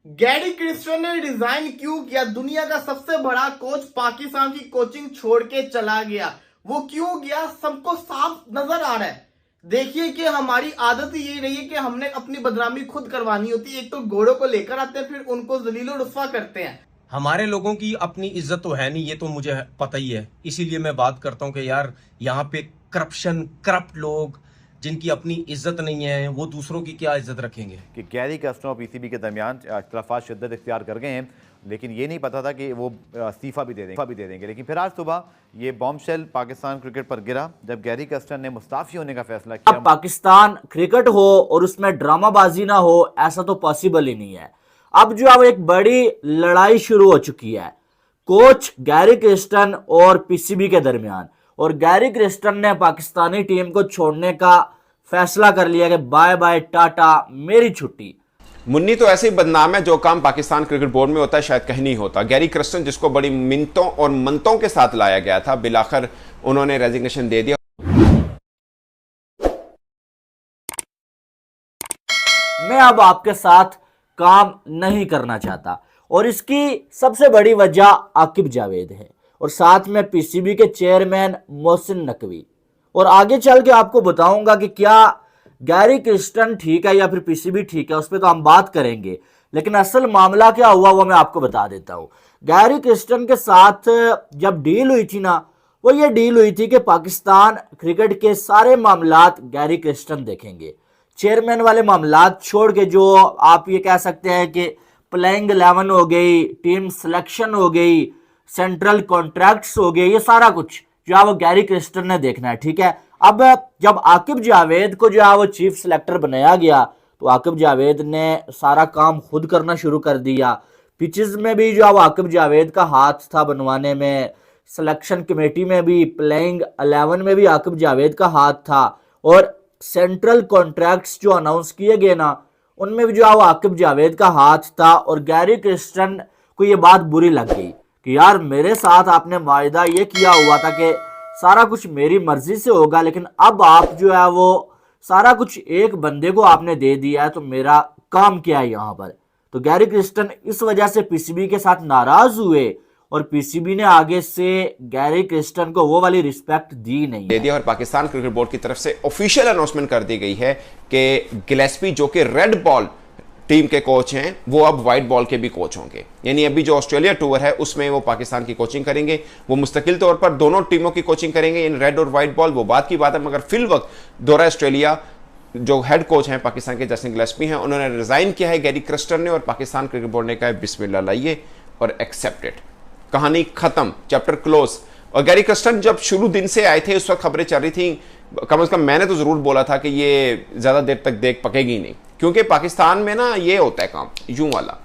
Gary Christian ने resign क्यों किया? दुनिया का सबसे बड़ा कोच पाकिस्तान की कोचिंग छोड़ के चला गया। वो क्यों गया सबको साफ नजर आ रहा है। देखिए कि हमारी आदत यही रही है कि हमने अपनी बदनामी खुद करवानी होती है। एक तो घोड़ों को लेकर आते हैं, फिर उनको जलीलो रुस्वा करते हैं। हमारे लोगों की अपनी इज्जत तो है नहीं, ये तो मुझे पता ही है। इसीलिए मैं बात करता हूँ कि यार यहाँ पे करप्शन, करप्ट लोग जिनकी अपनी इज्जत नहीं है, वो दूसरों की क्या इज्जत रखेंगे। कि गैरी क्रिस्टन और पीसीबी के दरमियान इख्तिलाफात शिद्दत इख्तियार कर गए हैं, लेकिन ये नहीं पता था कि वो इस्तीफ़ा भी दे देंगे। लेकिन फिर आज सुबह ये बॉम्बशेल पाकिस्तान क्रिकेट पर गिरा जब गैरी क्रिस्टन ने मुस्ताफी होने का फैसला किया। अब पाकिस्तान क्रिकेट हो और उसमें ड्रामाबाजी ना हो, ऐसा तो पॉसिबल ही नहीं है। अब जो अब एक बड़ी लड़ाई शुरू हो चुकी है कोच गैरी क्रिस्टन और पीसीबी के दरमियान, और गैरी क्रिस्टन ने पाकिस्तानी टीम को छोड़ने का फैसला कर लिया कि बाय बाय टाटा, मेरी छुट्टी। मुन्नी तो ऐसे ही बदनाम है, जो काम पाकिस्तान क्रिकेट बोर्ड में होता है शायद कहीं नहीं होता। गैरी क्रिस्टन जिसको बड़ी मिन्नतों और मंतों के साथ लाया गया था, बिलाखिर उन्होंने रेजिग्नेशन दे दिया। मैं अब आपके साथ काम नहीं करना चाहता, और इसकी सबसे बड़ी वजह आकिब जावेद है और साथ में पीसीबी के चेयरमैन मोहसिन नकवी। और आगे चल के आपको बताऊंगा कि क्या गैरी क्रिस्टन ठीक है या फिर पीसीबी ठीक है, उस पर तो हम बात करेंगे। लेकिन असल मामला क्या हुआ वो मैं आपको बता देता हूं। गैरी क्रिस्टन के साथ जब डील हुई थी ना, वो ये डील हुई थी कि पाकिस्तान क्रिकेट के सारे मामलात गैरी क्रिस्टन देखेंगे। चेयरमैन वाले मामलात छोड़ के, जो आप ये कह सकते हैं कि प्लेइंग 11 हो गई, टीम सिलेक्शन हो गई, सेंट्रल कॉन्ट्रैक्ट्स हो गए, ये सारा कुछ जो है वो गैरी क्रिस्टन ने देखना है। ठीक है, अब जब आकिब जावेद को जो है वो चीफ सिलेक्टर बनाया गया, तो आकिब जावेद ने सारा काम खुद करना शुरू कर दिया। पिचेस में भी जो है वो आकिब जावेद का हाथ था बनवाने में, सिलेक्शन कमेटी में भी, प्लेइंग 11 में भी आकिब जावेद का हाथ था, और सेंट्रल कॉन्ट्रैक्ट्स जो अनाउंस किए गए ना, उनमें भी जो है वो आकिब जावेद का हाथ था। और गैरी क्रिस्टन को ये बात बुरी लग गई कि यार मेरे साथ आपने वायदा ये किया हुआ था कि सारा कुछ मेरी मर्जी से होगा, लेकिन अब आप जो है वो सारा कुछ एक बंदे को आपने दे दिया है, तो मेरा काम क्या है यहाँ पर। तो गैरी क्रिस्टन इस वजह से पीसीबी के साथ नाराज हुए, और पीसीबी ने आगे से गैरी क्रिस्टन को वो वाली रिस्पेक्ट दी नहीं दे दिया। और पाकिस्तान क्रिकेट बोर्ड की तरफ से ऑफिशियल अनाउंसमेंट कर दी गई है कि गिलेस्पी जो कि रेड बॉल टीम के कोच हैं, वो अब व्हाइट बॉल के भी कोच होंगे। यानी अभी जो ऑस्ट्रेलिया टूर है उसमें वो पाकिस्तान की कोचिंग करेंगे। वो मुस्तकिल तौर पर दोनों टीमों की कोचिंग करेंगे, इन रेड और व्हाइट बॉल, वो बात की बात है। मगर फिल वक्त दौरा ऑस्ट्रेलिया जो हेड कोच हैं पाकिस्तान के, जस्टिन गिलेस्पी हैं, उन्होंने रिजाइन किया है गैरी क्रिस्टन ने, और पाकिस्तान क्रिकेट बोर्ड ने कहा बिस्मिल्लाह लाइए और एक्सेप्टेड। कहानी खत्म, चैप्टर क्लोज। और गैरी क्रिस्टन जब शुरू दिन से आए थे उस वक्त खबरें चल रही थी, कम से कम मैंने तो जरूर बोला था कि ये ज्यादा देर तक देख पकेगी नहीं, क्योंकि पाकिस्तान में ना ये होता है काम यूं वाला।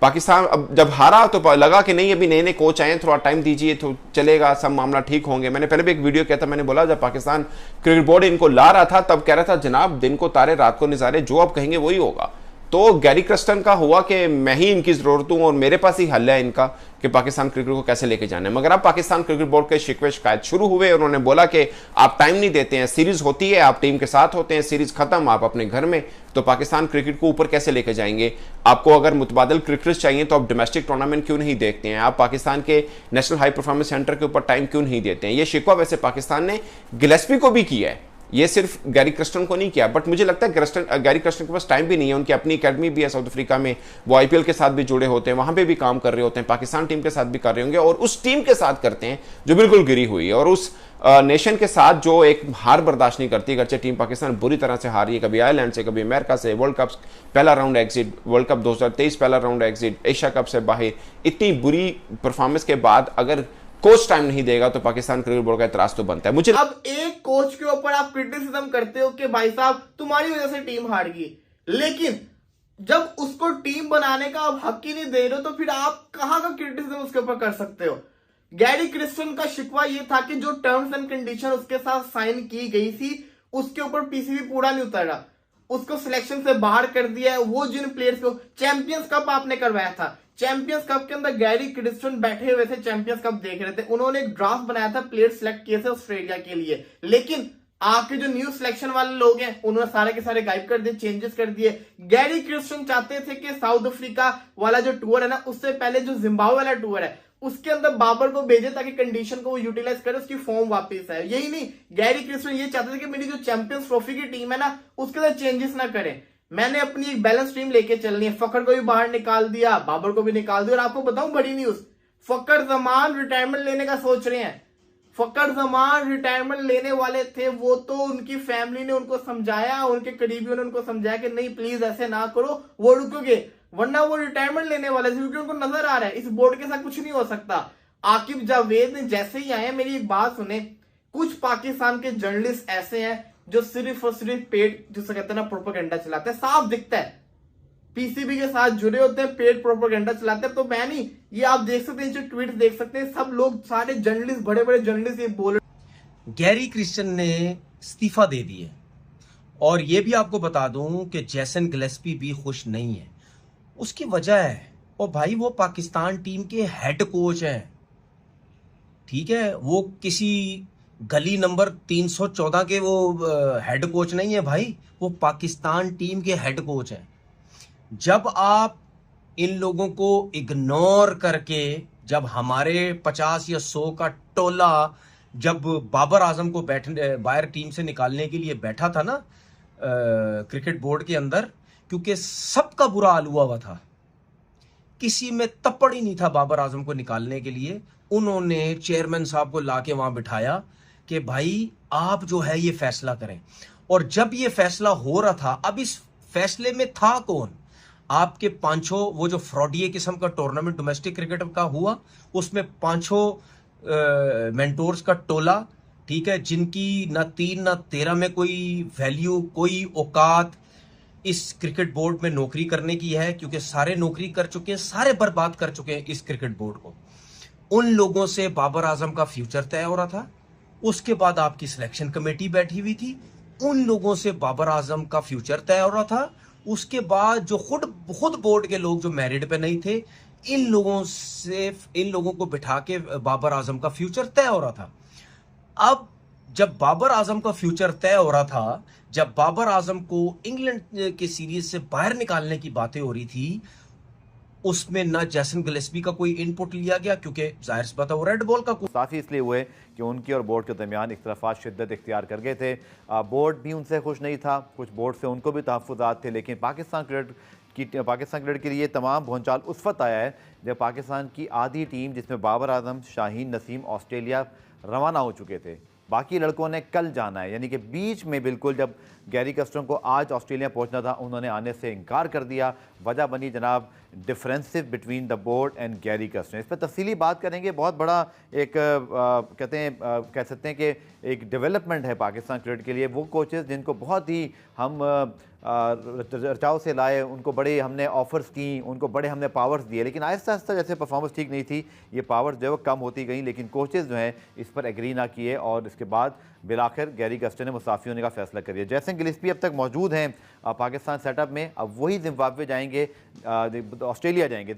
पाकिस्तान अब जब हारा तो लगा कि नहीं अभी नए नए कोच आए हैं, थोड़ा टाइम दीजिए तो चलेगा, सब मामला ठीक होंगे। मैंने पहले भी एक वीडियो किया था, मैंने बोला जब पाकिस्तान क्रिकेट बोर्ड इनको ला रहा था तब कह रहा था जनाब दिन को तारे रात को निजारे, जो आप कहेंगे वही होगा। तो गैरी क्रिस्टन का हुआ कि मैं ही इनकी जरूरत हूं और मेरे पास ही हल है इनका कि पाकिस्तान क्रिकेट को कैसे लेके जाना है। मगर अब पाकिस्तान क्रिकेट बोर्ड के शिकवे शिकायत शुरू हुए। उन्होंने बोला कि आप टाइम नहीं देते हैं, सीरीज होती है आप टीम के साथ होते हैं, सीरीज खत्म आप अपने घर में, तो पाकिस्तान क्रिकेट को ऊपर कैसे लेके जाएंगे। आपको अगर मुतबादल क्रिकेटर्स चाहिए तो आप डोमेस्टिक टूर्नामेंट क्यों नहीं देखते हैं, आप पाकिस्तान के नेशनल हाई परफॉर्मेंस सेंटर के ऊपर टाइम क्यों नहीं देते हैं। ये शिकवा वैसे पाकिस्तान ने गिलेस्पी को भी किया है, ये सिर्फ गैरी क्रिस्टन को नहीं किया। बट मुझे लगता है गैरी क्रिस्टन के पास टाइम भी नहीं है, उनकी अपनी एकेडमी भी है साउथ अफ्रीका में, वो आईपीएल के साथ भी जुड़े होते हैं, वहां पे भी काम कर रहे होते हैं, पाकिस्तान टीम के साथ भी कर रहे होंगे, और उस टीम के साथ करते हैं जो बिल्कुल गिरी हुई है, और उस नेशन के साथ जो एक हार बर्दाश्त नहीं करती। अगरचे टीम पाकिस्तान बुरी तरह से हारी है, कभी आयरलैंड से, कभी अमेरिका से, वर्ल्ड कप पहला राउंड एग्जिट, वर्ल्ड कप 2023 पहला राउंड एग्जिट, एशिया कप से बाहर, इतनी बुरी परफॉर्मेंस के बाद अगर कोच टाइम नहीं देगा तो पाकिस्तान क्रिकेट बोर्ड का इतराज तो बनता है। मुझे अब एक कोच के ऊपर आप क्रिटिसिज्म करते हो कि भाई साहब तुम्हारी वजह से टीम हार गई, लेकिन जब उसको टीम बनाने का आप हक ही नहीं दे रहे हो, तो फिर आप कहां का क्रिटिसिज्म उसके ऊपर कर सकते हो। गैरी क्रिस्टन का शिकवा यह था कि जो टर्म्स एंड कंडीशन उसके साथ साइन की गई थी उसके ऊपर पीसीबी पूरा नहीं उतरा, उसको सिलेक्शन से बाहर कर दिया है। वो जिन प्लेयर्स को चैंपियंस कप आपने करवाया था, चैंपियंस कप के अंदर गैरी क्रिस्टन बैठे हुए थे, चैंपियंस कप देख रहे थे, उन्होंने एक ड्राफ्ट बनाया था, प्लेयर सिलेक्ट किए थे ऑस्ट्रेलिया के लिए, लेकिन आके जो न्यू सिलेक्शन वाले लोग हैं उन्होंने सारे के सारे गायब कर दिए, चेंजेस कर दिए। गैरी क्रिस्टियन चाहते थे कि साउथ अफ्रीका वाला जो टूर है ना, उससे पहले जो जिम्बाब्वे वाला टूर है उसके अंदर बाबर को भेजे ताकि कंडीशन को वो यूटिलाइज करे, उसकी फॉर्म वापस आए। यही नहीं, गैरी क्रिस्टियन ये चाहते थे कि मेरी जो चैंपियंस ट्रॉफी की टीम है ना उसके अंदर चेंजेस ना करें, मैंने अपनी एक बैलेंस टीम लेके चलनी है। फखर को भी बाहर निकाल दिया, बाबर को भी निकाल दिया। और आपको बताऊं बड़ी न्यूज, फखर जमान रिटायरमेंट लेने का सोच रहे हैं। फखर जमान रिटायरमेंट लेने वाले थे, वो तो उनकी फैमिली ने उनको समझाया, उनके करीबियों ने उनको समझाया कि नहीं प्लीज ऐसे ना करो, वो रुकोगे, वरना वो रिटायरमेंट लेने वाले थे, क्योंकि उनको नजर आ रहा है इस बोर्ड के साथ कुछ नहीं हो सकता। आकिब जावेद ने जैसे ही आए, मेरी एक बात सुने, कुछ पाकिस्तान के जर्नलिस्ट ऐसे हैं जो सिर्फ और सिर्फ पेट जिसे कहते हैं ना प्रोपेगेंडा चलाते हैं, साफ दिखता है पीसीबी के साथ जुड़े होते हैं, पेड प्रोपेगेंडा चलाते हैं। तो मैं नहीं, ये आप देख सकते हैं, जो ट्वीट देख सकते हैं, सब लोग सारे जर्नलिस्ट, बड़े बड़े जर्नलिस्ट ये बोल रहे। गैरी क्रिस्टियन ने इस्तीफा दे दिए और ये भी आपको बता दूं कि जैसन गिलेस्पी भी खुश नहीं है। उसकी वजह है, और भाई वो पाकिस्तान टीम के हेड कोच हैं, ठीक है, वो किसी गली नंबर 314 के वो हेड कोच नहीं है भाई, वो पाकिस्तान टीम के हेड कोच हैं। जब आप इन लोगों को इग्नोर करके, जब हमारे 50 या 100 का टोला जब बाबर आजम को बाहर टीम से निकालने के लिए बैठा था ना क्रिकेट बोर्ड के अंदर, क्योंकि सबका बुरा हाल हुआ था, किसी में तपड़ ही नहीं था बाबर आजम को निकालने के लिए, उन्होंने चेयरमैन साहब को लाके वहां बिठाया कि भाई आप जो है ये फैसला करें। और जब ये फैसला हो रहा था, अब इस फैसले में था कौन? आपके पांचों, वो जो फ्रॉडिये किस्म का टूर्नामेंट डोमेस्टिक क्रिकेट का हुआ, उसमें पांचों मेंटोर्स का टोला, ठीक है, जिनकी ना 3 ना 13 में कोई वैल्यू, कोई औकात इस क्रिकेट बोर्ड में नौकरी करने की है, क्योंकि सारे नौकरी कर चुके हैं, सारे बर्बाद कर चुके हैं इस क्रिकेट बोर्ड को। उन लोगों से बाबर आजम का फ्यूचर तय हो रहा था। उसके बाद आपकी सिलेक्शन कमेटी बैठी हुई थी, उन लोगों से बाबर आजम का फ्यूचर तय हो रहा था। उसके बाद जो खुद बोर्ड के लोग जो मैरिड पे नहीं थे, इन लोगों को बिठा के बाबर आजम का फ्यूचर तय हो रहा था। अब जब बाबर आजम का फ्यूचर तय हो रहा था, जब बाबर आजम को इंग्लैंड के सीरीज से बाहर निकालने की बातें हो रही थी, उसमें ना जैसन गिलेस्पी का कोई इनपुट लिया गया, क्योंकि जाहिर सी बात है वो रेड बॉल का मुस्ताफी इसलिए हुए कि उनकी और बोर्ड के दरमियान इख्तलाफात शिद्दत इख्तियार कर गए थे। बोर्ड भी उनसे खुश नहीं था, कुछ बोर्ड से उनको भी तहफ़्फ़ुज़ात थे, लेकिन पाकिस्तान क्रिकेट के लिए तमाम भूचाल उस वक्त आया है जब पाकिस्तान की आधी टीम, जिसमें बाबर आजम, शाहीन नसीम, ऑस्ट्रेलिया रवाना हो चुके थे। बाकी लड़कों ने कल जाना है, यानी कि बीच में बिल्कुल जब गैरी कस्टन को आज ऑस्ट्रेलिया पहुंचना था, उन्होंने आने से इनकार कर दिया। वजह बनी जनाब differences between the board and Gary Kirsten. इस पर तफसीली बात करेंगे। बहुत बड़ा एक कह सकते हैं कि एक डेवलपमेंट है पाकिस्तान क्रिकेट के लिए। वो कोचेस जिनको बहुत ही हम रचाव से लाए, उनको बड़े हमने ऑफर्स की, उनको बड़े हमने पावर्स दिए, लेकिन आहिस्ता आहिस्ता जैसे परफॉर्मेंस ठीक नहीं थी, ये पावर्स जो है कम होती गई, लेकिन कोचेस जो हैं इस पर एग्री ना किए और इसके बाद बिलाखिर गैरी कस्टन ने मुस्ताफी होने का फैसला कर दिया। जैसन गिलेस्पी अब तक मौजूद हैं पाकिस्तान सेटअप में, अब वही जिम्बाब्वे जाएंगे, ऑस्ट्रेलिया जाएंगे।